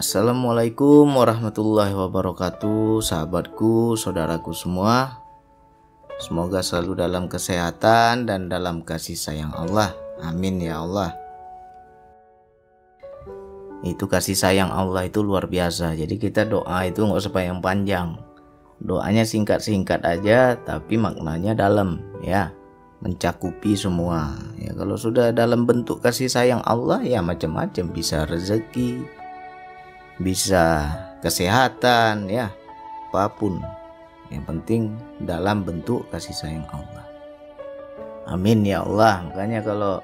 Assalamualaikum warahmatullahi wabarakatuh, sahabatku, saudaraku semua. Semoga selalu dalam kesehatan dan dalam kasih sayang Allah. Amin ya Allah. Itu kasih sayang Allah itu luar biasa. Jadi kita doa itu nggak usah panjang. Doanya singkat-singkat aja, tapi maknanya dalam ya, mencakupi semua. Ya kalau sudah dalam bentuk kasih sayang Allah ya macam-macam, bisa rezeki, bisa kesehatan, ya apapun. Yang penting dalam bentuk kasih sayang Allah. Amin ya Allah. Makanya kalau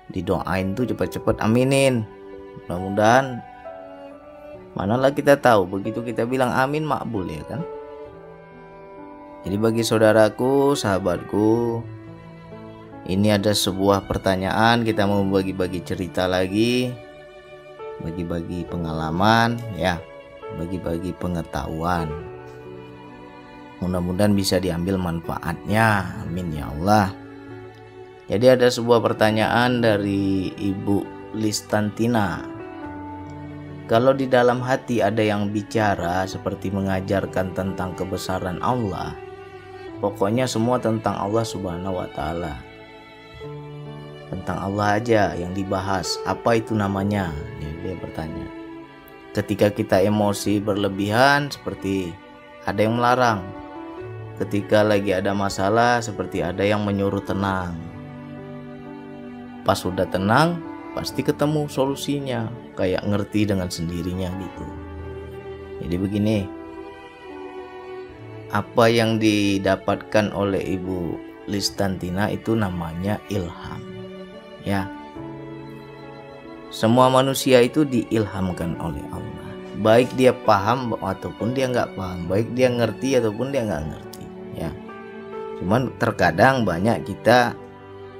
didoain tuh cepat-cepat aminin. Mudah-mudahan, manalah kita tahu begitu kita bilang amin makbul ya kan. Jadi bagi saudaraku, sahabatku, ini ada sebuah pertanyaan, kita mau bagi-bagi cerita lagi, bagi-bagi pengalaman ya, bagi-bagi pengetahuan. Mudah-mudahan bisa diambil manfaatnya. Amin ya Allah. Jadi ada sebuah pertanyaan dari Ibu Listantina. Kalau di dalam hati ada yang bicara seperti mengajarkan tentang kebesaran Allah, pokoknya semua tentang Allah Subhanahu wa Ta'ala, tentang Allah aja yang dibahas, apa itu namanya? Dia bertanya. Ketika kita emosi berlebihan seperti ada yang melarang. Ketika lagi ada masalah seperti ada yang menyuruh tenang. Pas sudah tenang pasti ketemu solusinya, kayak ngerti dengan sendirinya gitu. Jadi begini, apa yang didapatkan oleh Ibu Listantina itu namanya ilham ya. Semua manusia itu diilhamkan oleh Allah, baik dia paham ataupun dia nggak paham, baik dia ngerti ataupun dia nggak ngerti ya. Cuman terkadang banyak kita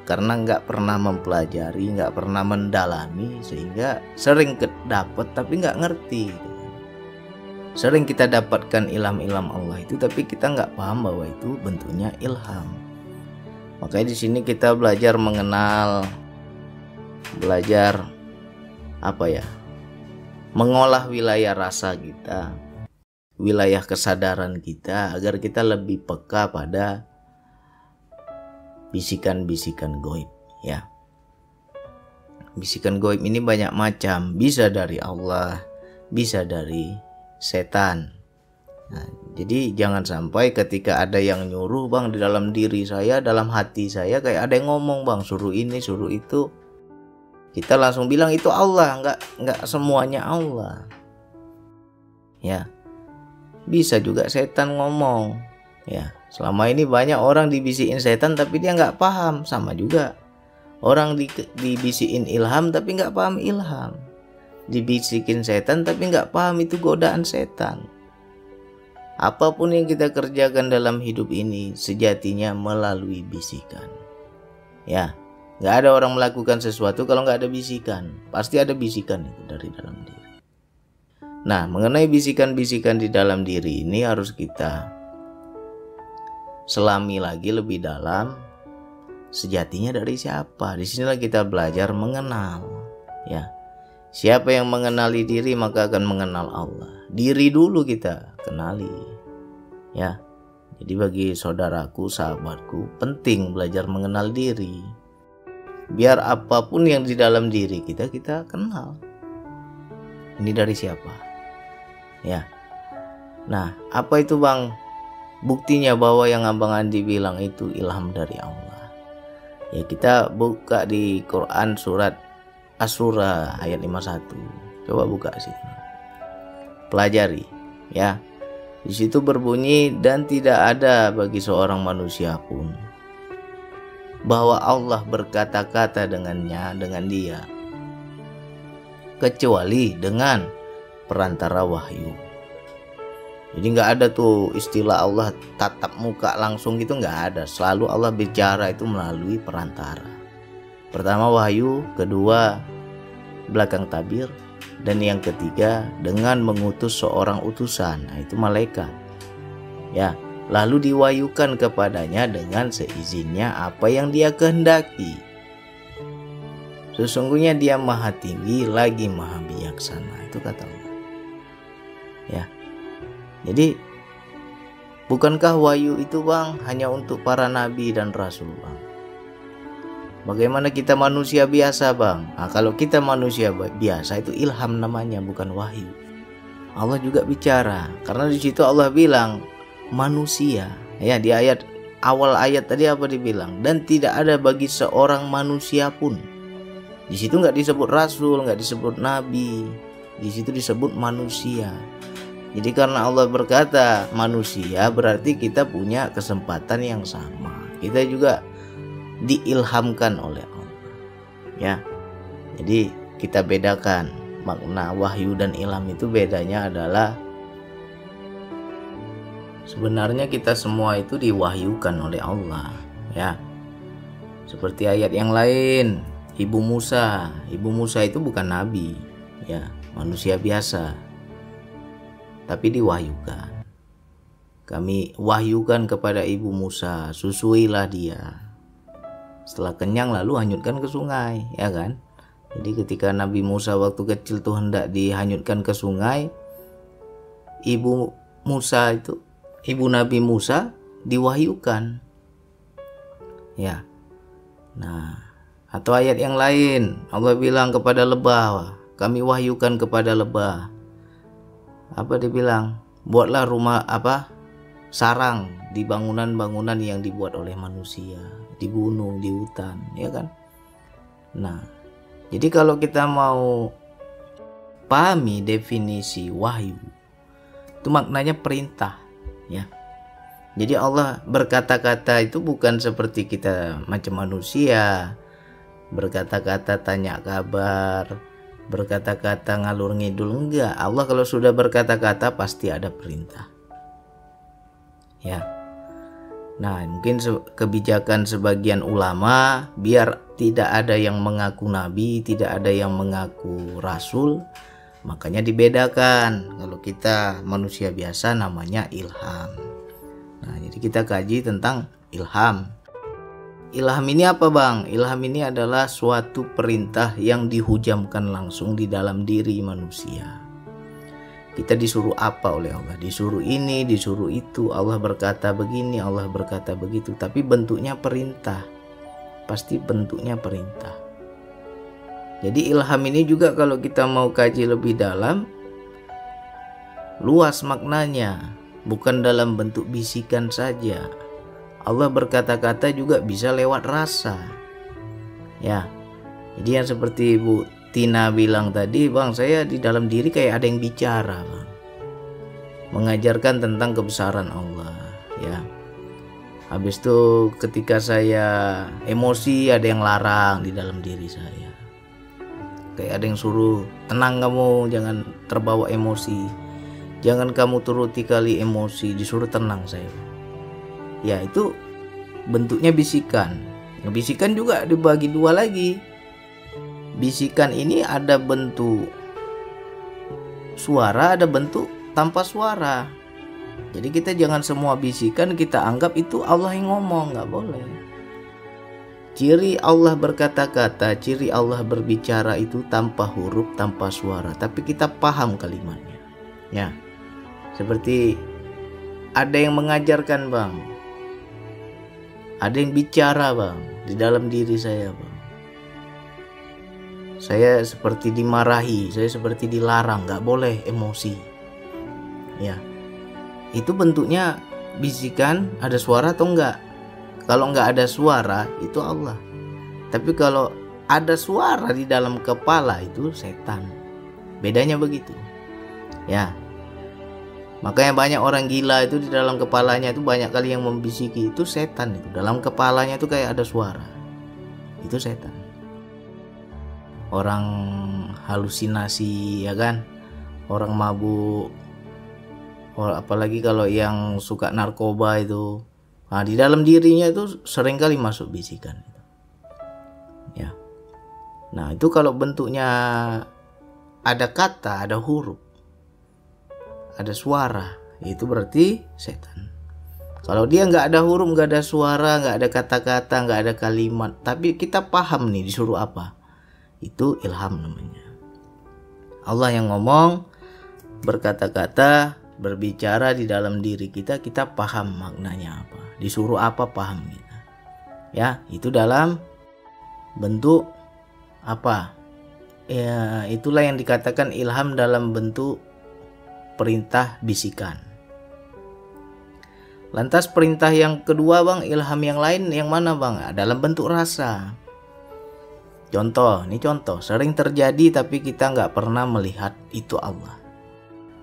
karena nggak pernah mempelajari, nggak pernah mendalami, sehingga sering dapat tapi nggak ngerti. Sering kita dapatkan ilham-ilham Allah itu, tapi kita nggak paham bahwa itu bentuknya ilham. Makanya di sini kita belajar mengenal, belajar apa ya, mengolah wilayah rasa kita, wilayah kesadaran kita, agar kita lebih peka pada bisikan-bisikan goib ya. Bisikan goib ini banyak macam, bisa dari Allah, bisa dari setan. Nah, jadi jangan sampai ketika ada yang nyuruh, bang, di dalam diri saya, dalam hati saya kayak ada yang ngomong, bang, suruh ini, suruh itu, kita langsung bilang itu Allah. Enggak semuanya Allah ya. Bisa juga setan ngomong ya. Selama ini banyak orang dibisikin setan tapi dia nggak paham. Sama juga orang dibisikin ilham tapi nggak paham ilham. Dibisikin setan tapi nggak paham itu godaan setan. Apapun yang kita kerjakan dalam hidup ini sejatinya melalui bisikan ya. Nggak ada orang melakukan sesuatu kalau nggak ada bisikan. Pasti ada bisikan itu dari dalam diri. Nah, mengenai bisikan-bisikan di dalam diri ini harus kita selami lagi lebih dalam, sejatinya dari siapa. Disinilah kita belajar mengenal ya. Siapa yang mengenali diri maka akan mengenal Allah. Diri dulu kita kenali ya. Jadi bagi saudaraku, sahabatku, penting belajar mengenal diri, biar apapun yang di dalam diri kita kenal. Ini dari siapa ya. Nah, apa itu, bang, buktinya bahwa yang Abang Andi bilang itu ilham dari Allah? Ya kita buka di Quran surat Asy-Syura ayat 51. Coba buka situ. Pelajari ya. Di situ berbunyi, dan tidak ada bagi seorang manusia pun bahwa Allah berkata-kata dengan dia kecuali dengan perantara wahyu. Jadi nggak ada tuh istilah Allah tatap muka langsung gitu, nggak ada. Selalu Allah bicara itu melalui perantara. Pertama wahyu, kedua belakang tabir, dan yang ketiga dengan mengutus seorang utusan, nah itu malaikat ya. Lalu diwahyukan kepadanya dengan seizinnya apa yang dia kehendaki. Sesungguhnya dia maha tinggi lagi maha bijaksana. Itu kata Allah. Ya. Jadi bukankah wahyu itu Bang hanya untuk para nabi dan rasul Bang? Bagaimana kita manusia biasa Bang? Nah, kalau kita manusia biasa itu ilham namanya, bukan wahyu. Allah juga bicara, karena di situ Allah bilang manusia. Ya, di ayat awal ayat tadi apa dibilang? Dan tidak ada bagi seorang manusia pun. Di situ nggak disebut rasul, nggak disebut nabi. Di situ disebut manusia. Jadi karena Allah berkata manusia, berarti kita punya kesempatan yang sama. Kita juga diilhamkan oleh Allah. Ya. Jadi kita bedakan makna wahyu dan ilham itu, bedanya adalah sebenarnya kita semua itu diwahyukan oleh Allah, ya. Seperti ayat yang lain, Ibu Musa itu bukan nabi, ya, manusia biasa. Tapi diwahyukan. Kami wahyukan kepada Ibu Musa, susuilah dia. Setelah kenyang lalu hanyutkan ke sungai, ya kan? Jadi ketika Nabi Musa waktu kecil tuh hendak dihanyutkan ke sungai, Ibu Nabi Musa diwahyukan. Ya. Nah, atau ayat yang lain, Allah bilang kepada lebah, kami wahyukan kepada lebah. Apa dibilang? Buatlah rumah sarang di bangunan-bangunan yang dibuat oleh manusia, di gunung, di hutan, ya kan? Nah, jadi kalau kita mau pahami definisi wahyu, itu maknanya perintah, ya. Jadi Allah berkata-kata itu bukan seperti kita macam manusia, berkata-kata tanya kabar, berkata-kata ngalur ngidul, enggak. Allah kalau sudah berkata-kata pasti ada perintah. Ya. Nah, mungkin kebijakan sebagian ulama biar tidak ada yang mengaku nabi, tidak ada yang mengaku rasul, makanya dibedakan. Kalau kita manusia biasa namanya ilham. Nah, jadi kita kaji tentang ilham. Ilham ini apa Bang? Ilham ini adalah suatu perintah yang dihujamkan langsung di dalam diri manusia. Kita disuruh apa oleh Allah? Disuruh ini, disuruh itu. Allah berkata begini, Allah berkata begitu. Tapi bentuknya perintah. Pasti bentuknya perintah. Jadi ilham ini juga kalau kita mau kaji lebih dalam, luas maknanya. Bukan dalam bentuk bisikan saja. Allah berkata-kata juga bisa lewat rasa. Ya. Jadi yang seperti Ibu Tina bilang tadi, Bang, saya di dalam diri kayak ada yang bicara, Bang. Mengajarkan tentang kebesaran Allah, ya. Habis itu ketika saya emosi ada yang larang di dalam diri saya. Kayak ada yang suruh, tenang kamu, jangan terbawa emosi. Jangan kamu turuti kali emosi, disuruh tenang saya. Ya, itu bentuknya bisikan. Bisikan juga dibagi dua lagi. Bisikan ini ada bentuk suara, ada bentuk tanpa suara. Jadi kita jangan semua bisikan kita anggap itu Allah yang ngomong, nggak boleh. Ciri Allah berkata-kata, ciri Allah berbicara itu tanpa huruf, tanpa suara, tapi kita paham kalimatnya. Ya, seperti ada yang mengajarkan Bang, ada yang bicara Bang di dalam diri saya Bang. Saya seperti dimarahi, saya seperti dilarang, nggak boleh emosi. Ya, itu bentuknya bisikan, ada suara atau enggak? Kalau enggak ada suara, itu Allah. Tapi kalau ada suara di dalam kepala, itu setan. Bedanya begitu. Ya, makanya banyak orang gila itu di dalam kepalanya itu banyak kali yang membisiki, itu setan. Itu dalam kepalanya itu kayak ada suara, itu setan. Orang halusinasi, ya kan, orang mabuk, apalagi kalau yang suka narkoba itu, nah di dalam dirinya itu seringkali masuk bisikan itu. Ya, nah itu kalau bentuknya ada kata, ada huruf, ada suara, itu berarti setan. Kalau dia nggak ada huruf, nggak ada suara, nggak ada kata-kata, nggak ada kalimat, tapi kita paham nih disuruh apa, itu ilham namanya. Allah yang ngomong, berkata-kata, berbicara di dalam diri kita, kita paham maknanya apa, disuruh apa paham kita. Ya, itu dalam bentuk apa? Ya, itulah yang dikatakan ilham dalam bentuk perintah bisikan. Lantas perintah yang kedua bang, ilham yang lain yang mana bang? Dalam bentuk rasa. Contoh, ini contoh, sering terjadi tapi kita nggak pernah melihat itu Allah.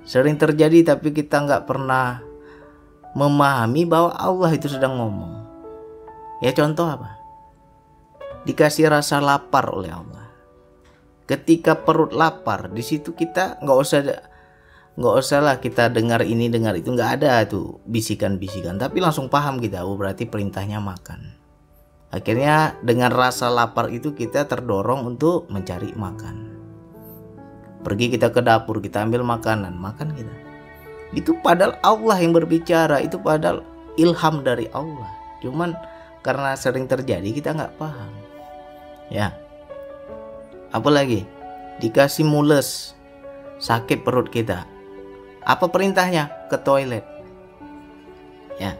Sering terjadi tapi kita nggak pernah memahami bahwa Allah itu sedang ngomong. Ya contoh apa? Dikasih rasa lapar oleh Allah. Ketika perut lapar, di situ kita nggak usah lah kita dengar ini dengar itu, nggak ada tuh bisikan-bisikan, tapi langsung paham kita, oh berarti perintahnya makan. Akhirnya dengan rasa lapar itu kita terdorong untuk mencari makan. Pergi kita ke dapur, kita ambil makanan, makan kita. Itu padahal Allah yang berbicara, itu padahal ilham dari Allah. Cuman karena sering terjadi kita nggak paham. Ya. Apalagi dikasih mules, sakit perut kita. Apa perintahnya? Ke toilet. Ya.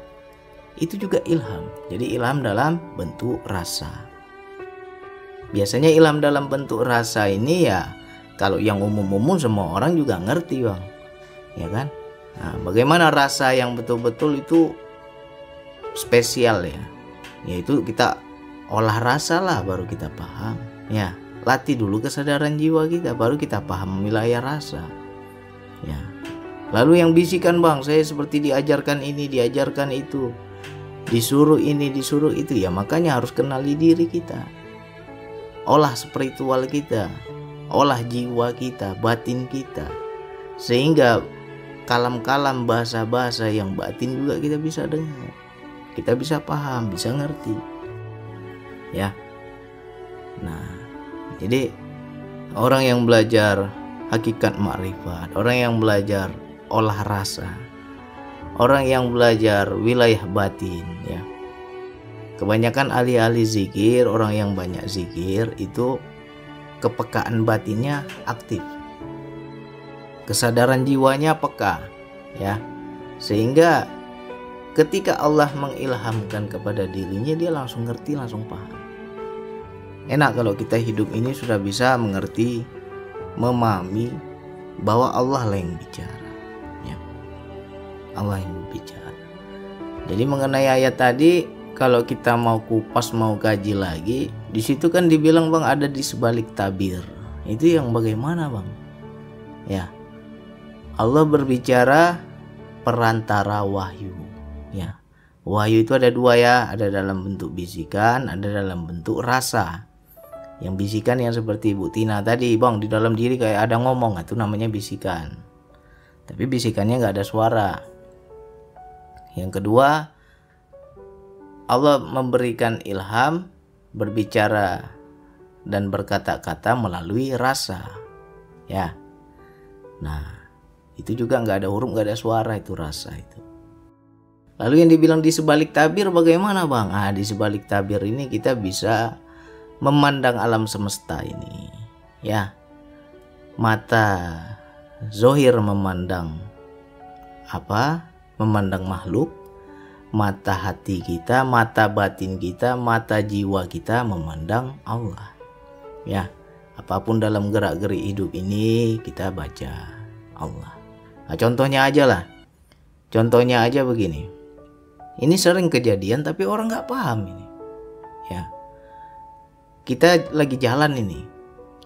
Itu juga ilham. Jadi ilham dalam bentuk rasa. Biasanya ilham dalam bentuk rasa ini ya, kalau yang umum-umum semua orang juga ngerti bang, ya kan? Nah, bagaimana rasa yang betul-betul itu spesial ya? Yaitu kita olah rasa lah baru kita paham. Ya, latih dulu kesadaran jiwa kita baru kita paham wilayah rasa. Ya. Lalu yang bisikan bang, saya seperti diajarkan ini, diajarkan itu, disuruh ini, disuruh itu, ya makanya harus kenali diri kita, olah spiritual kita, olah jiwa kita, batin kita, sehingga kalam-kalam bahasa-bahasa yang batin juga kita bisa dengar, kita bisa paham, bisa ngerti. Ya. Nah, jadi orang yang belajar hakikat makrifat, orang yang belajar olah rasa, orang yang belajar wilayah batin ya. Kebanyakan ahli-ahli zikir, orang yang banyak zikir itu kepekaan batinnya aktif. Kesadaran jiwanya peka ya. Sehingga ketika Allah mengilhamkan kepada dirinya, dia langsung ngerti, langsung paham. Enak kalau kita hidup ini sudah bisa mengerti, memahami bahwa Allah lah yang bicara. Allah yang berbicara. Jadi mengenai ayat tadi, kalau kita mau kupas, mau kaji lagi, di situ kan dibilang bang ada di sebalik tabir. Itu yang bagaimana bang? Ya, Allah berbicara perantara wahyu. Ya, wahyu itu ada dua ya, ada dalam bentuk bisikan, ada dalam bentuk rasa. Yang bisikan yang seperti Bu Tina tadi, bang di dalam diri kayak ada ngomong, itu namanya bisikan. Tapi bisikannya nggak ada suara. Yang kedua, Allah memberikan ilham berbicara dan berkata-kata melalui rasa. Ya. Nah, itu juga nggak ada huruf, nggak ada suara, itu rasa itu. Lalu yang dibilang di sebalik tabir bagaimana bang? Di sebalik tabir ini kita bisa memandang alam semesta ini. Ya. Mata zohir memandang apa? Memandang makhluk, mata hati kita, mata batin kita, mata jiwa kita memandang Allah. Ya, apapun dalam gerak-gerik hidup ini kita baca Allah. Nah, contohnya aja lah. Contohnya aja begini. Ini sering kejadian tapi orang nggak paham ini. Ya, kita lagi jalan ini,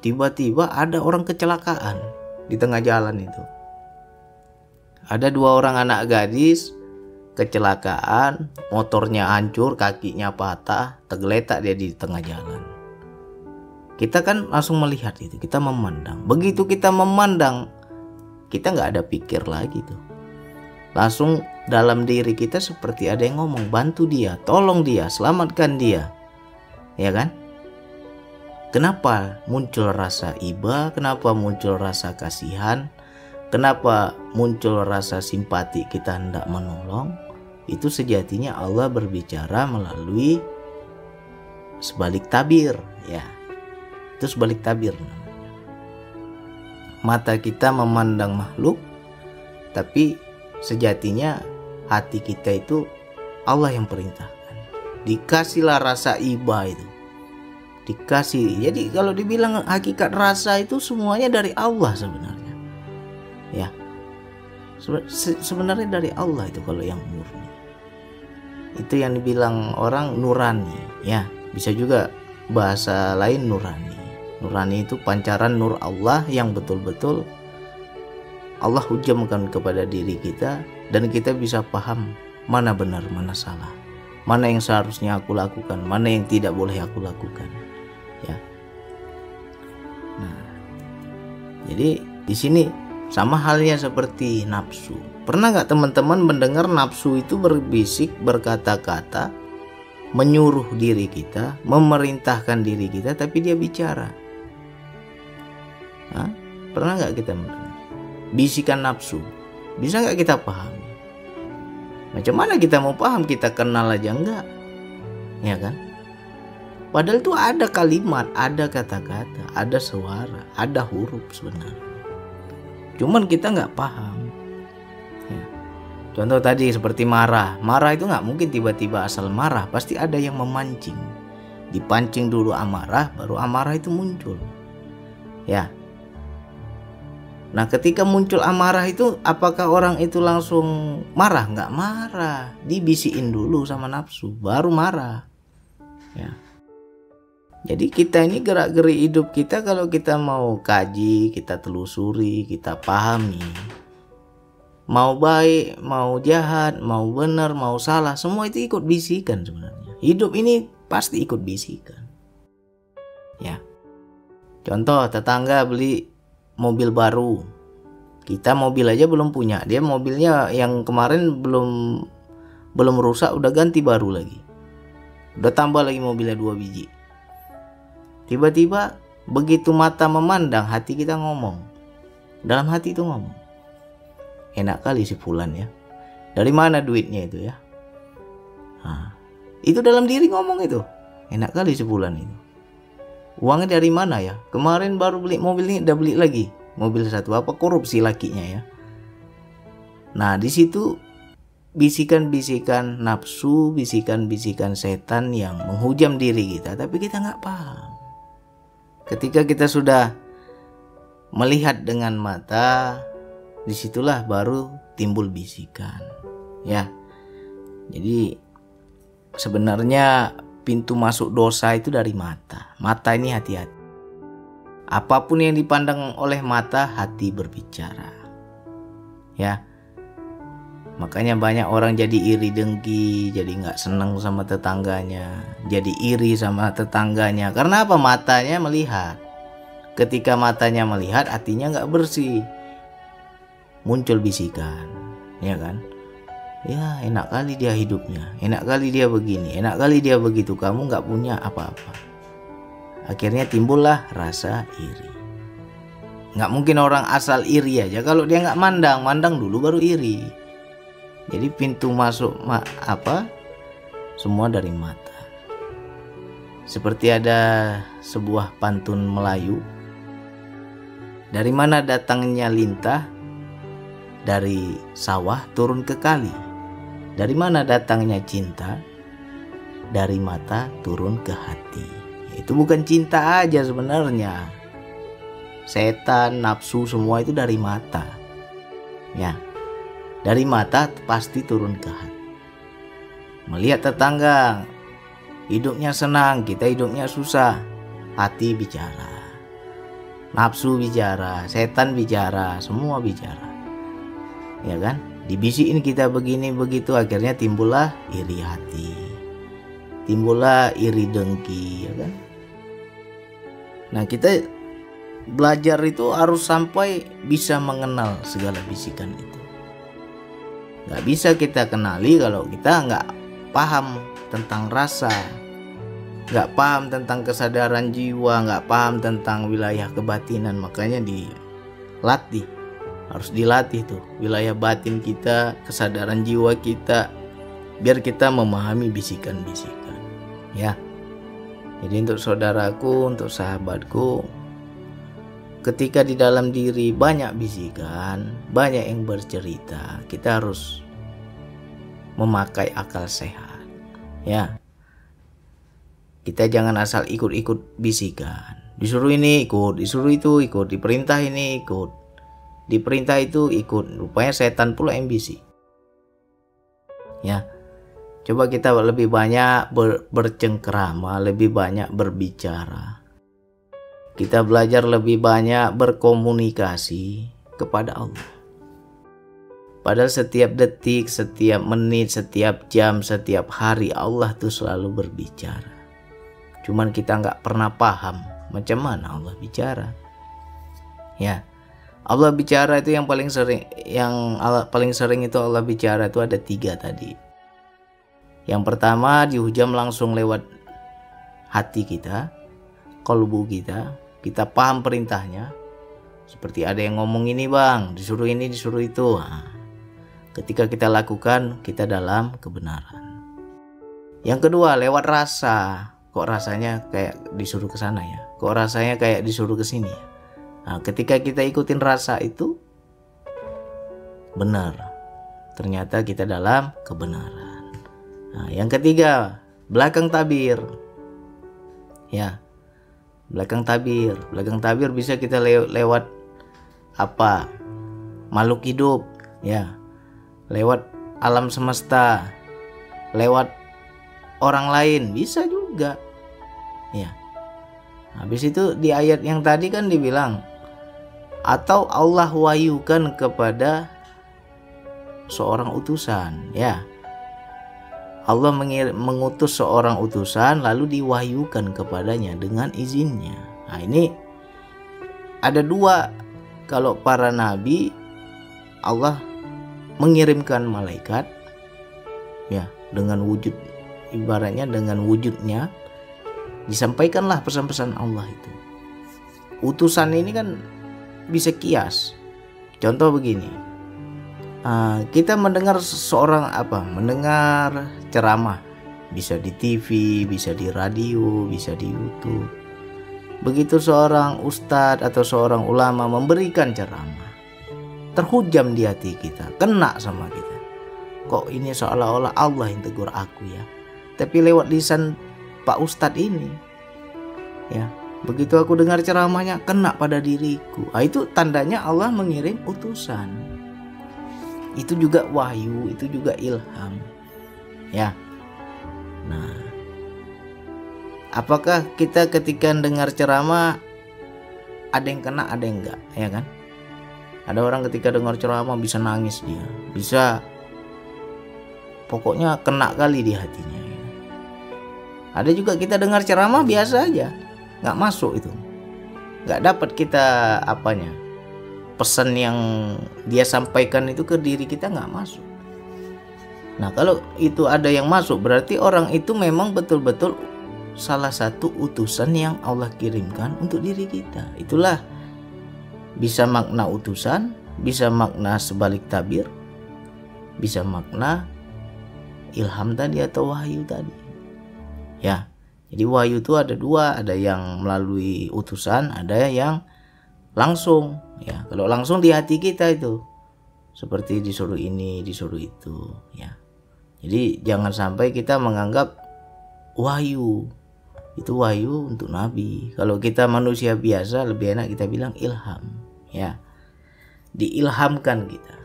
tiba-tiba ada orang kecelakaan di tengah jalan itu. Ada dua orang anak gadis kecelakaan, motornya hancur, kakinya patah, tergeletak dia di tengah jalan. Kita kan langsung melihat itu, kita memandang. Begitu kita memandang, kita nggak ada pikir lagi tuh. Langsung dalam diri kita seperti ada yang ngomong, bantu dia, tolong dia, selamatkan dia. Ya kan? Kenapa muncul rasa iba? Kenapa muncul rasa kasihan? Kenapa muncul rasa simpati kita hendak menolong? Itu sejatinya Allah berbicara melalui sebalik tabir, ya. Itu sebalik tabir namanya. Mata kita memandang makhluk, Tapi sejatinya hati kita itu Allah yang perintahkan. Dikasihlah rasa iba itu, dikasih. Jadi kalau dibilang hakikat rasa itu semuanya dari Allah sebenarnya, ya. Sebenarnya dari Allah itu kalau yang murni. Itu yang dibilang orang nurani, ya. Bisa juga bahasa lain nurani. Nurani itu pancaran nur Allah yang betul-betul Allah hujamkan kepada diri kita, dan kita bisa paham mana benar, mana salah, mana yang seharusnya aku lakukan, mana yang tidak boleh aku lakukan, ya. Nah, jadi di sini sama halnya seperti nafsu. Pernah nggak teman-teman mendengar nafsu itu berbisik, berkata-kata, menyuruh diri kita, memerintahkan diri kita, tapi dia bicara? Hah? Pernah nggak kita mendengar bisikan nafsu? Bisa nggak kita pahami? Macam mana kita mau paham? Kita kenal aja enggak, ya kan? Padahal itu ada kalimat, ada kata-kata, ada suara, ada huruf sebenarnya. Cuman kita nggak paham, ya. Contoh tadi seperti marah. Marah itu nggak mungkin tiba-tiba asal marah, pasti ada yang memancing. Dipancing dulu amarah, baru amarah itu muncul, ya. Nah, ketika muncul amarah itu, apakah orang itu langsung marah? Nggak marah, dibisikin dulu sama nafsu, baru marah, ya. Jadi kita ini gerak-geri hidup kita, kalau kita mau kaji, kita telusuri, kita pahami, mau baik, mau jahat, mau benar, mau salah, semua itu ikut bisikan sebenarnya. Hidup ini pasti ikut bisikan, ya. Contoh, tetangga beli mobil baru, kita mobil aja belum punya, dia mobilnya yang kemarin belum rusak, udah ganti baru lagi, udah tambah lagi mobilnya 2 biji. Tiba-tiba begitu mata memandang, hati kita ngomong, dalam hati itu ngomong, enak kali si fulan ya, dari mana duitnya itu ya. Nah, itu dalam diri ngomong itu, enak kali si fulan itu, uangnya dari mana ya, kemarin baru beli mobil ini, udah beli lagi mobil satu, apa korupsi lakinya ya. Nah, di situ bisikan-bisikan nafsu, bisikan-bisikan setan yang menghujam diri kita, tapi kita nggak paham. Ketika kita sudah melihat dengan mata, disitulah baru timbul bisikan, ya. Jadi sebenarnya pintu masuk dosa itu dari mata. Mata ini hati-hati. Apapun yang dipandang oleh mata, hati berbicara, ya. Makanya banyak orang jadi iri dengki, jadi nggak senang sama tetangganya, jadi iri sama tetangganya. Karena apa? Matanya melihat. Ketika matanya melihat, hatinya nggak bersih, muncul bisikan, ya kan? Ya, enak kali dia hidupnya, enak kali dia begini, enak kali dia begitu, kamu nggak punya apa-apa. Akhirnya timbullah rasa iri. Nggak mungkin orang asal iri aja, kalau dia nggak mandang dulu baru iri. Jadi pintu masuk semua dari mata. Seperti ada sebuah pantun Melayu, dari mana datangnya lintah? Dari sawah turun ke kali. Dari mana datangnya cinta? Dari mata turun ke hati. Itu bukan cinta aja sebenarnya. Setan, nafsu, semua itu dari mata, ya. Dari mata pasti turun ke hati. Melihat tetangga hidupnya senang, kita hidupnya susah, hati bicara, nafsu bicara, setan bicara, semua bicara, ya kan? Dibisikin kita begini begitu, akhirnya timbullah iri hati, timbullah iri dengki, ya kan? Nah, kita belajar itu harus sampai bisa mengenal segala bisikan itu. Gak bisa kita kenali kalau kita nggak paham tentang rasa, nggak paham tentang kesadaran jiwa, nggak paham tentang wilayah kebatinan. Makanya dilatih, harus dilatih tuh wilayah batin kita, kesadaran jiwa kita, biar kita memahami bisikan-bisikan, ya. Jadi untuk saudaraku, untuk sahabatku, ketika di dalam diri banyak bisikan, banyak yang bercerita, kita harus memakai akal sehat. Ya. Kita jangan asal ikut-ikut bisikan. Disuruh ini ikut, disuruh itu ikut, diperintah ini ikut, diperintah itu ikut. Rupanya setan pula yang bisik. Ya. Coba kita lebih banyak bercengkerama, lebih banyak berbicara. Kita belajar lebih banyak berkomunikasi kepada Allah. Padahal setiap detik, setiap menit, setiap jam, setiap hari Allah tuh selalu berbicara. Cuman kita nggak pernah paham macam mana Allah bicara. Ya, Allah bicara itu yang paling sering, itu Allah bicara itu ada 3 tadi. Yang pertama dihujam langsung lewat hati kita, kolbu kita. Kita paham perintahnya. Seperti ada yang ngomong ini bang, disuruh ini, disuruh itu. Nah, ketika kita lakukan, kita dalam kebenaran. Yang kedua lewat rasa. Kok rasanya kayak disuruh ke sana ya? Kok rasanya kayak disuruh ke sini ya? Nah, ketika kita ikutin rasa itu, benar. Ternyata kita dalam kebenaran. Nah, yang ketiga, belakang tabir. Ya. Belakang tabir. Belakang tabir bisa kita lewat apa? Makhluk hidup, ya. Lewat alam semesta. Lewat orang lain bisa juga. Ya. Habis itu di ayat yang tadi kan dibilang atau Allah wahyukan kepada seorang utusan, ya. Allah mengutus seorang utusan lalu diwahyukan kepadanya dengan izinnya. Nah, ini ada 2. Kalau para nabi Allah mengirimkan malaikat, ya, dengan wujud, ibaratnya dengan wujudnya disampaikanlah pesan-pesan Allah itu. Utusan ini kan bisa kias. Contoh begini, kita mendengar mendengar ceramah, bisa di TV, bisa di radio, bisa di YouTube. Begitu seorang ustadz atau seorang ulama memberikan ceramah, terhujam di hati kita, kena sama kita. Kok ini seolah-olah Allah yang tegur aku ya, tapi lewat lisan Pak Ustadz ini, ya. Begitu aku dengar ceramahnya, kena pada diriku. Itu tandanya Allah mengirim utusan. Itu juga wahyu, itu juga ilham, ya. Nah, apakah kita ketika dengar ceramah ada yang kena, ada yang enggak, ya kan? Ada orang ketika dengar ceramah bisa nangis dia, bisa pokoknya kena kali di hatinya, ya. Ada juga kita dengar ceramah biasa aja, nggak masuk itu, nggak dapat kita pesan yang dia sampaikan itu ke diri kita nggak masuk. Nah, kalau itu ada yang masuk, berarti orang itu memang betul-betul salah satu utusan yang Allah kirimkan untuk diri kita. Itulah bisa makna utusan, bisa makna sebalik tabir, bisa makna ilham tadi atau wahyu tadi, ya. Jadi wahyu itu ada 2, ada yang melalui utusan, ada yang langsung, ya. Kalau langsung di hati kita itu seperti disuruh ini, disuruh itu, ya. Jadi jangan sampai kita menganggap wahyu itu wahyu untuk nabi. Kalau kita manusia biasa lebih enak kita bilang ilham, ya. Diilhamkan kita.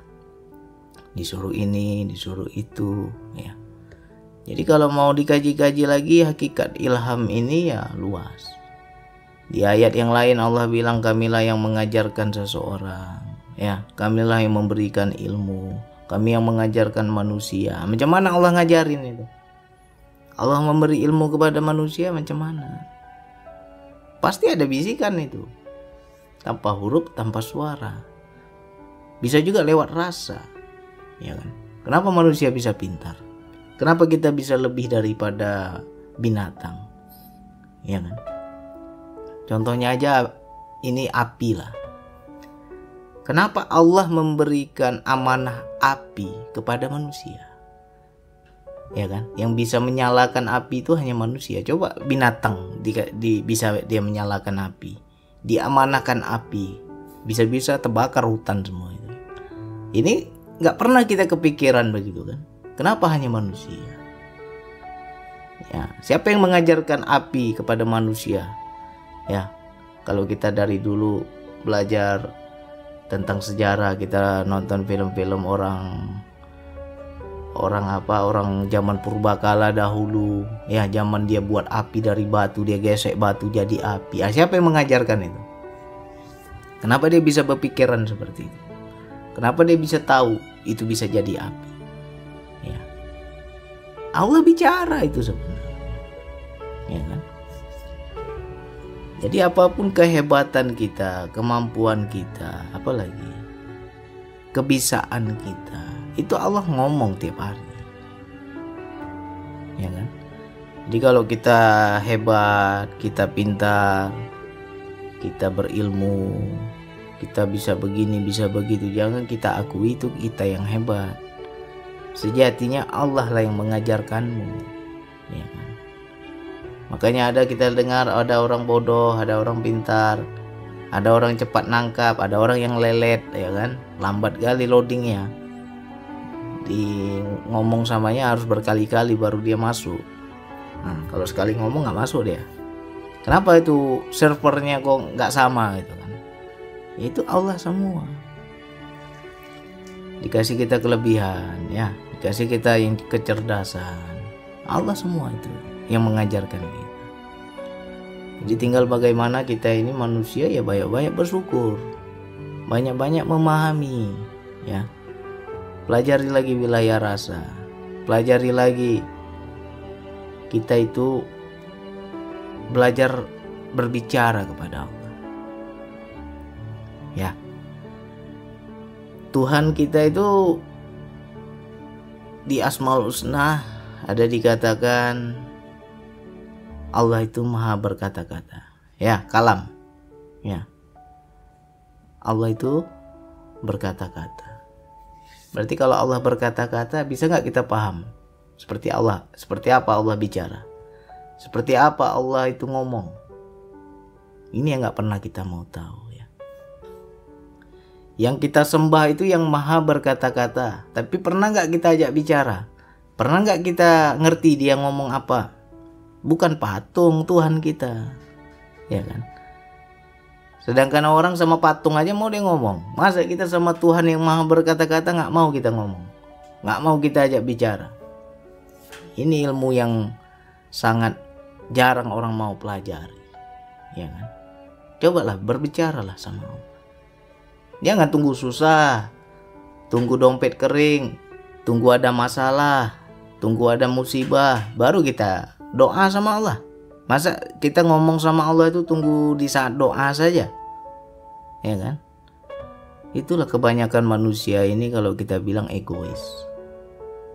Disuruh ini, disuruh itu, ya. Jadi kalau mau dikaji-kaji lagi hakikat ilham ini ya luas. Di ayat yang lain Allah bilang kamilah yang mengajarkan seseorang, ya. Kamilah yang memberikan ilmu, kami yang mengajarkan manusia. Macam mana Allah ngajarin itu? Allah memberi ilmu kepada manusia macam mana? Pasti ada bisikan itu, tanpa huruf, tanpa suara. Bisa juga lewat rasa, ya kan? Kenapa manusia bisa pintar? Kenapa kita bisa lebih daripada binatang, ya kan? Contohnya aja ini api lah. Kenapa Allah memberikan amanah api kepada manusia, ya kan? Yang bisa menyalakan api itu hanya manusia. Coba binatang bisa dia menyalakan api, diamanahkan api, bisa-bisa terbakar hutan semua itu. Ini nggak pernah kita kepikiran begitu kan? Kenapa hanya manusia? Ya, siapa yang mengajarkan api kepada manusia? Ya, kalau kita dari dulu belajar tentang sejarah, kita nonton film-film orang zaman purbakala dahulu, ya, zaman dia buat api dari batu, dia gesek batu jadi api. Siapa yang mengajarkan itu? Kenapa dia bisa berpikiran seperti itu? Kenapa dia bisa tahu itu bisa jadi api? Ya, Allah bicara itu sebenarnya, ya kan? Jadi apapun kehebatan kita, kemampuan kita, apalagi kebisaan kita, itu Allah ngomong tiap hari, ya kan? Jadi kalau kita hebat, kita pintar, kita berilmu, kita bisa begini, bisa begitu, jangan kita akui itu kita yang hebat. Sejatinya Allah lah yang mengajarkanmu, ya kan? Makanya kita dengar ada orang bodoh, ada orang pintar, ada orang cepat nangkap, ada orang yang lelet, ya kan? Lambat kali loadingnya. Di ngomong samanya harus berkali-kali baru dia masuk. Kalau sekali ngomong nggak masuk dia. Kenapa itu servernya kok nggak sama gitu kan? Itu Allah semua. Dikasih kita kelebihan, ya, dikasih kita yang kecerdasan. Allah semua itu yang mengajarkan kita. Jadi tinggal bagaimana kita ini manusia, ya banyak-banyak bersyukur, banyak-banyak memahami, ya. Pelajari lagi wilayah rasa, pelajari lagi kita itu belajar berbicara kepada Allah, ya. Tuhan kita itu di Asmaul Husna ada dikatakan Allah itu maha berkata-kata, ya, kalam, ya. Allah itu berkata-kata. Berarti kalau Allah berkata-kata, bisa nggak kita paham seperti Allah, seperti apa Allah bicara, seperti apa Allah itu ngomong? Ini yang nggak pernah kita mau tahu, ya. Yang kita sembah itu yang maha berkata-kata, tapi pernah nggak kita ajak bicara? Pernah nggak kita ngerti dia ngomong apa? Bukan patung Tuhan kita, ya kan? Sedangkan orang sama patung aja mau dia ngomong, masa kita sama Tuhan yang maha berkata-kata nggak mau kita ngomong, nggak mau kita ajak bicara? Ini ilmu yang sangat jarang orang mau pelajari, ya kan? Cobalah berbicaralah sama Allah. Jangan tunggu susah, tunggu dompet kering, tunggu ada masalah, tunggu ada musibah, baru kita doa sama Allah. Masa kita ngomong sama Allah itu tunggu di saat doa saja, ya kan? Itulah kebanyakan manusia ini kalau kita bilang egois.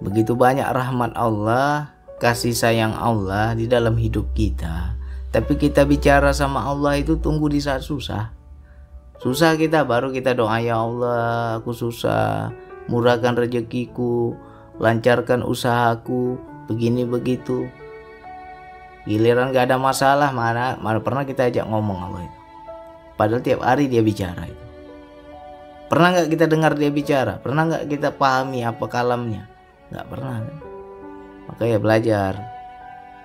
Begitu banyak rahmat Allah, kasih sayang Allah di dalam hidup kita, tapi kita bicara sama Allah itu tunggu di saat susah. Susah kita baru kita doa, ya Allah aku susah, murahkan rezekiku, lancarkan usahaku, begini begitu. Giliran gak ada masalah, mana pernah kita ajak ngomong Allah itu. Padahal tiap hari dia bicara itu. Pernah gak kita dengar dia bicara? Pernah gak kita pahami apa kalamnya? Gak pernah kan? Makanya belajar,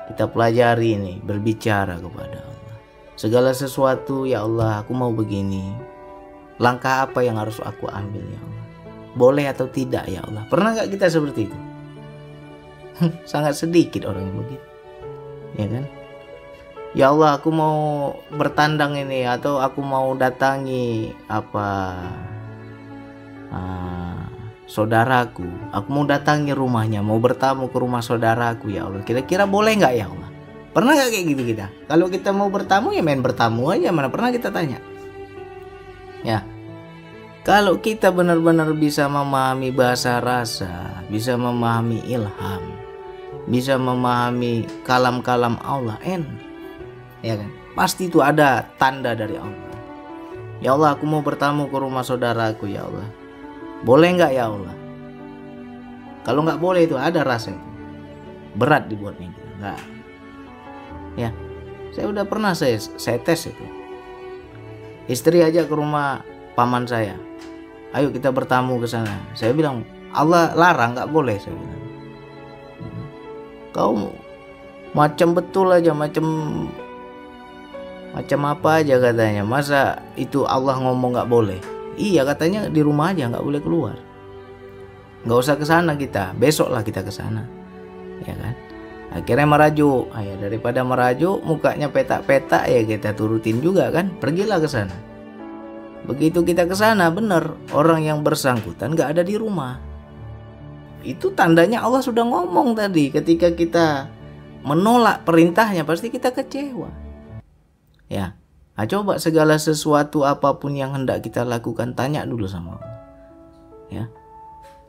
kita pelajari ini, berbicara kepada Allah. Segala sesuatu, ya Allah aku mau begini, langkah apa yang harus aku ambil ya Allah, boleh atau tidak ya Allah. Pernah gak kita seperti itu? Sangat sedikit orang yang begitu, ya kan? Ya Allah aku mau bertandang ini, atau aku mau datangi saudaraku, aku mau datangi rumahnya, mau bertamu ke rumah saudaraku ya Allah, kira-kira boleh nggak ya Allah? Pernah nggak kayak gitu kita? Kalau kita mau bertamu ya main bertamu aja, mana pernah kita tanya? Ya, kalau kita benar-benar bisa memahami bahasa rasa, bisa memahami ilham, bisa memahami kalam-kalam Allah, ya kan? Pasti itu ada tanda dari Allah. Ya Allah aku mau bertamu ke rumah saudaraku ya Allah, boleh nggak ya Allah? Kalau nggak boleh itu ada rasa itu berat dibuatnya gitu. Nggak, ya saya udah pernah saya tes itu. Istri ajak ke rumah paman saya, ayo kita bertamu ke sana. Saya bilang, Allah larang, nggak boleh. Saya bilang, kau macam betul aja, macam apa aja katanya. Masa itu Allah ngomong nggak boleh? Iya, katanya di rumah aja, nggak boleh keluar. Nggak usah ke sana kita, besoklah kita ke sana, ya kan? Akhirnya merajuk. Ya, daripada merajuk mukanya petak-petak, ya kita turutin juga kan, pergilah ke sana. Begitu kita ke sana, benar orang yang bersangkutan nggak ada di rumah. Itu tandanya Allah sudah ngomong tadi. Ketika kita menolak perintahnya, pasti kita kecewa. Ya, nah, coba segala sesuatu apapun yang hendak kita lakukan, tanya dulu sama Allah.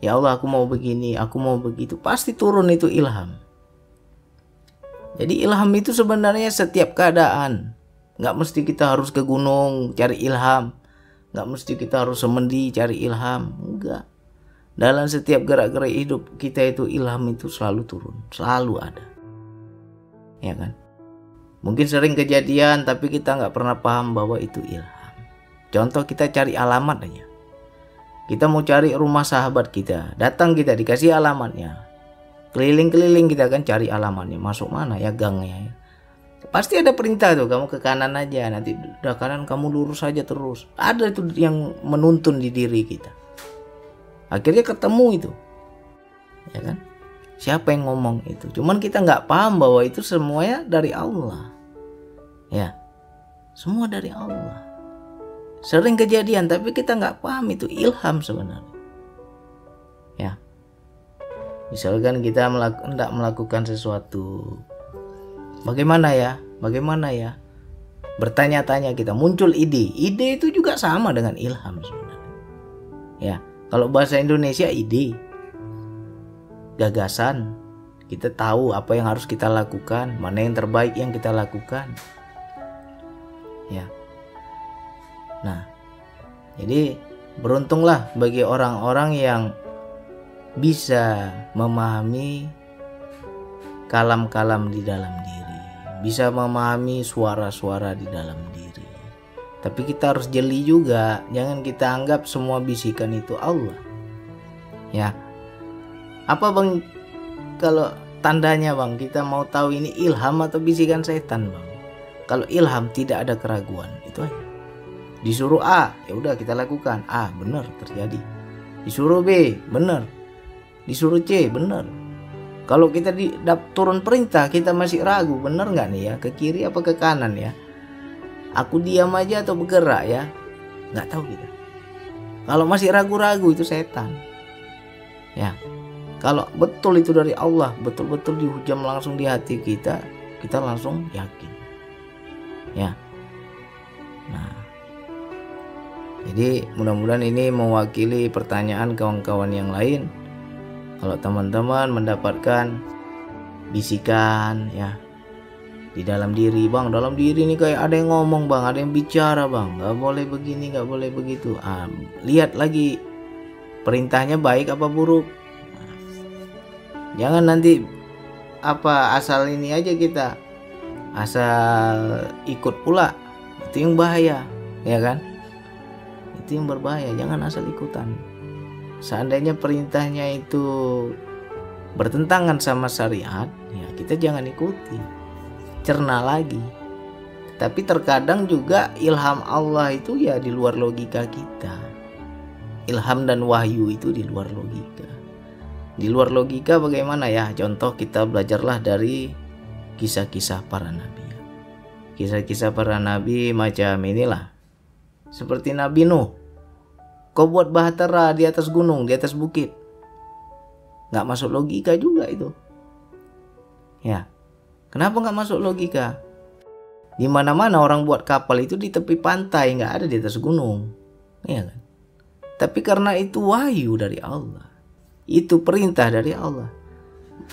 Ya Allah, aku mau begini, aku mau begitu. Pasti turun itu ilham. Jadi ilham itu sebenarnya setiap keadaan. Nggak mesti kita harus ke gunung cari ilham. Nggak mesti kita harus semendi cari ilham. Enggak. Dalam setiap gerak-gerik hidup kita itu ilham itu selalu turun. Selalu ada. Ya kan? Mungkin sering kejadian tapi kita nggak pernah paham bahwa itu ilham. Contoh, kita cari alamat aja. Kita mau cari rumah sahabat kita. Datang kita dikasih alamatnya. Keliling-keliling kita kan cari alamatnya, masuk mana ya gangnya ya. Pasti ada perintah tuh, kamu ke kanan aja, nanti udah kanan kamu lurus aja terus. Ada itu yang menuntun di diri kita. Akhirnya ketemu itu, ya kan? Siapa yang ngomong itu? Cuman kita nggak paham bahwa itu semuanya dari Allah, ya, semua dari Allah. Sering kejadian tapi kita nggak paham itu ilham sebenarnya, ya. Misalkan kita hendak melakukan sesuatu, bagaimana ya? Bertanya-tanya kita, muncul ide. Ide itu juga sama dengan ilham sebenarnya. Ya, kalau bahasa Indonesia ide, gagasan. Kita tahu apa yang harus kita lakukan, mana yang terbaik yang kita lakukan. Ya. Nah, jadi beruntunglah bagi orang-orang yang bisa memahami kalam-kalam di dalam diri, bisa memahami suara-suara di dalam diri. Tapi kita harus jeli juga, jangan kita anggap semua bisikan itu Allah. Ya, apa bang, kalau tandanya bang, kita mau tahu ini ilham atau bisikan setan bang? Kalau ilham tidak ada keraguan, itu aja. Disuruh A, ya udah kita lakukan. A, benar terjadi. Disuruh B, benar. Disuruh C, benar. Kalau kita turun perintah kita masih ragu, benar nggak nih ya, ke kiri apa ke kanan ya, aku diam aja atau bergerak ya, nggak tahu kita. Kalau masih ragu-ragu itu setan, ya. Kalau betul itu dari Allah, betul-betul dihujam langsung di hati kita, kita langsung yakin, ya. Nah, jadi mudah-mudahan ini mewakili pertanyaan kawan-kawan yang lain. Kalau teman-teman mendapatkan bisikan ya di dalam diri, bang, dalam diri ini kayak ada yang ngomong bang, ada yang bicara bang, nggak boleh begini, nggak boleh begitu. Lihat lagi perintahnya baik apa buruk. Jangan nanti asal ini aja kita, asal ikut pula, itu yang bahaya, ya kan? Itu yang berbahaya. Jangan asal ikutan. Seandainya perintahnya itu bertentangan sama syariat, ya kita jangan ikuti. Cerna lagi. Tapi terkadang juga ilham Allah itu ya di luar logika kita. Ilham dan wahyu itu di luar logika. Di luar logika bagaimana ya? Contoh, kita belajarlah dari kisah-kisah para nabi. Kisah-kisah para nabi macam inilah. Seperti Nabi Nuh. Kau buat bahtera di atas gunung, di atas bukit. Nggak masuk logika juga itu. Ya, kenapa nggak masuk logika? Di mana-mana orang buat kapal itu di tepi pantai, nggak ada di atas gunung, ya kan? Tapi karena itu wahyu dari Allah, itu perintah dari Allah,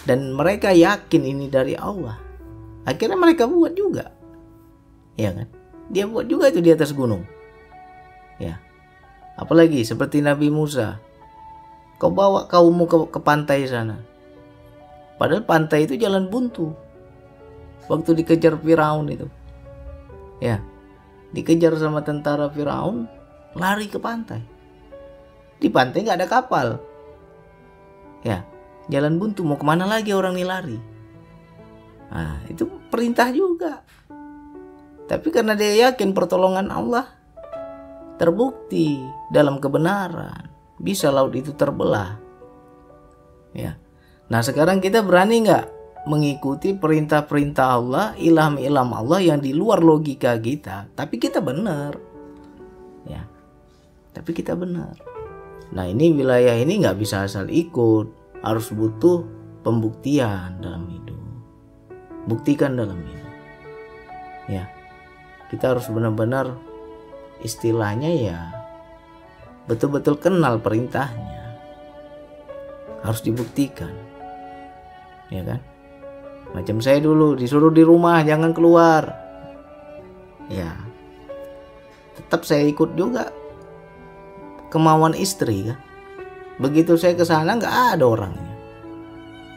dan mereka yakin ini dari Allah, akhirnya mereka buat juga, ya kan? Dia buat juga itu di atas gunung, ya. Apalagi seperti Nabi Musa, kau bawa kaummu ke pantai sana. Padahal pantai itu jalan buntu waktu dikejar Firaun itu, ya. dikejar sama tentara Firaun, lari ke pantai. Di pantai nggak ada kapal. Ya, jalan buntu, mau kemana lagi orang ini lari? Nah, itu perintah juga. Tapi karena dia yakin pertolongan Allah, terbukti dalam kebenaran, bisa laut itu terbelah. Ya. Nah, sekarang kita berani nggak mengikuti perintah-perintah Allah, ilham-ilham Allah yang di luar logika kita, tapi kita benar. Ya. Tapi kita benar. Nah, ini wilayah ini nggak bisa asal ikut, harus butuh pembuktian dalam hidup. Buktikan dalam hidup. Ya. Kita harus benar-benar istilahnya ya betul-betul kenal perintahnya. Harus dibuktikan. Ya kan? Macam saya dulu disuruh di rumah jangan keluar. Ya. Tetap saya ikut juga kemauan istri kan. Begitu saya ke sana nggak ada orangnya.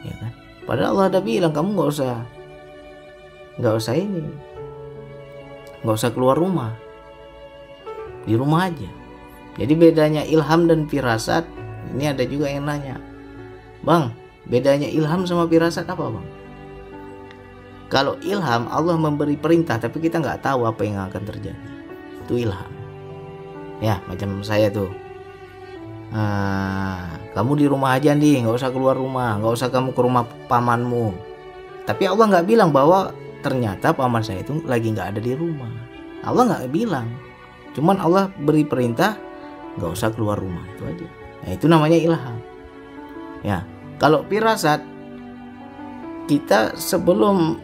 Ya kan? Padahal Allah ada bilang kamu nggak usah ini. Nggak usah keluar rumah. Di rumah aja. Jadi bedanya ilham dan firasat, ini ada juga yang nanya. Bang, bedanya ilham sama firasat apa, Bang? Kalau ilham, Allah memberi perintah tapi kita nggak tahu apa yang akan terjadi. Itu ilham. Ya, macam saya tuh. Kamu di rumah aja nih, nggak usah keluar rumah, nggak usah kamu ke rumah pamanmu. Tapi Allah nggak bilang bahwa ternyata paman saya itu lagi nggak ada di rumah. Allah nggak bilang. Cuman Allah beri perintah nggak usah keluar rumah, itu aja. Nah, itu namanya ilham. Ya, kalau firasat, kita sebelum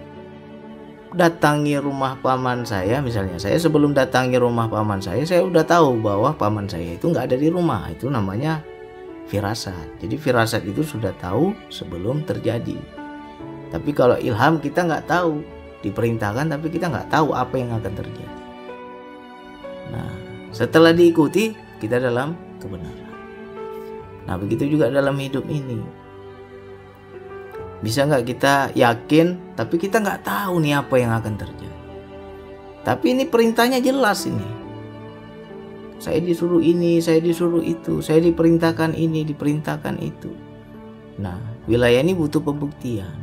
datangi rumah paman saya, misalnya saya sebelum datangi rumah paman saya udah tahu bahwa paman saya itu nggak ada di rumah. Itu namanya firasat. Jadi firasat itu sudah tahu sebelum terjadi. Tapi kalau ilham kita nggak tahu, diperintahkan tapi kita nggak tahu apa yang akan terjadi. Nah, setelah diikuti kita dalam kebenaran. Nah, begitu juga dalam hidup ini. Bisa nggak kita yakin tapi kita nggak tahu nih apa yang akan terjadi. Tapi ini perintahnya jelas ini. Saya disuruh ini, saya disuruh itu, saya diperintahkan ini, diperintahkan itu. Nah, wilayah ini butuh pembuktian.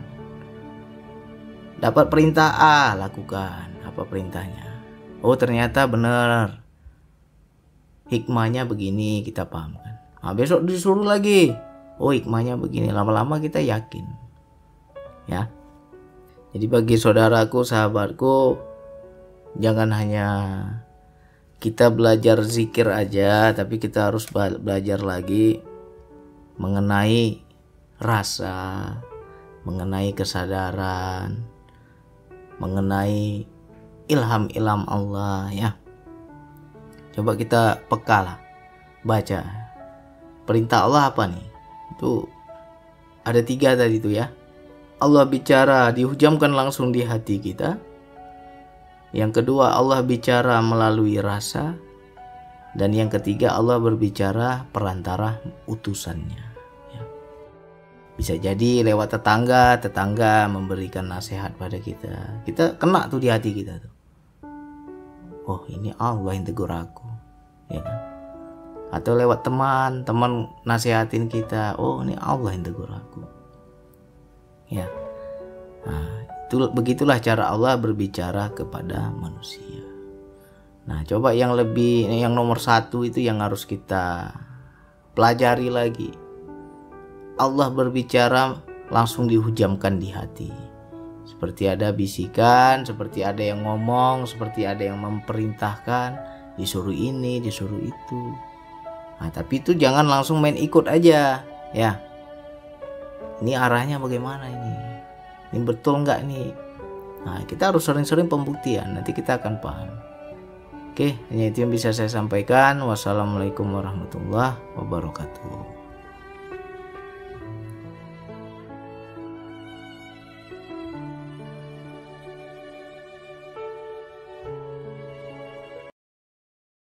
Dapat perintah A, lakukan. Apa perintahnya? Oh, ternyata benar. Hikmahnya begini, kita pahamkan. Nah, besok disuruh lagi. Oh, hikmahnya begini. Lama-lama kita yakin. Ya. Jadi bagi saudaraku, sahabatku, jangan hanya kita belajar zikir aja, tapi kita harus belajar lagi mengenai rasa, mengenai kesadaran, mengenai ilham-ilham Allah ya. Coba kita peka lah, baca perintah Allah apa nih? Itu ada 3 tadi itu ya. Allah bicara dihujamkan langsung di hati kita. Yang kedua, Allah bicara melalui rasa. Dan yang ketiga, Allah berbicara perantara utusannya ya. Bisa jadi lewat tetangga memberikan nasihat pada kita. Kita kena tuh di hati kita tuh. Oh, ini Allah yang tegur aku ya kan? Atau lewat teman nasihatin kita. Oh, ini Allah yang tegur aku ya. Nah, begitulah cara Allah berbicara kepada manusia. Nah, coba yang nomor 1 itu yang harus kita pelajari lagi. Allah berbicara langsung dihujamkan di hati. Seperti ada bisikan, seperti ada yang ngomong, seperti ada yang memerintahkan, disuruh ini, disuruh itu. Nah, tapi itu jangan langsung main ikut aja ya. Ini arahnya bagaimana ini? Ini betul nggak nih? Nah, kita harus sering-sering pembuktian. Nanti kita akan paham. Oke, hanya itu yang bisa saya sampaikan. Wassalamualaikum warahmatullahi wabarakatuh.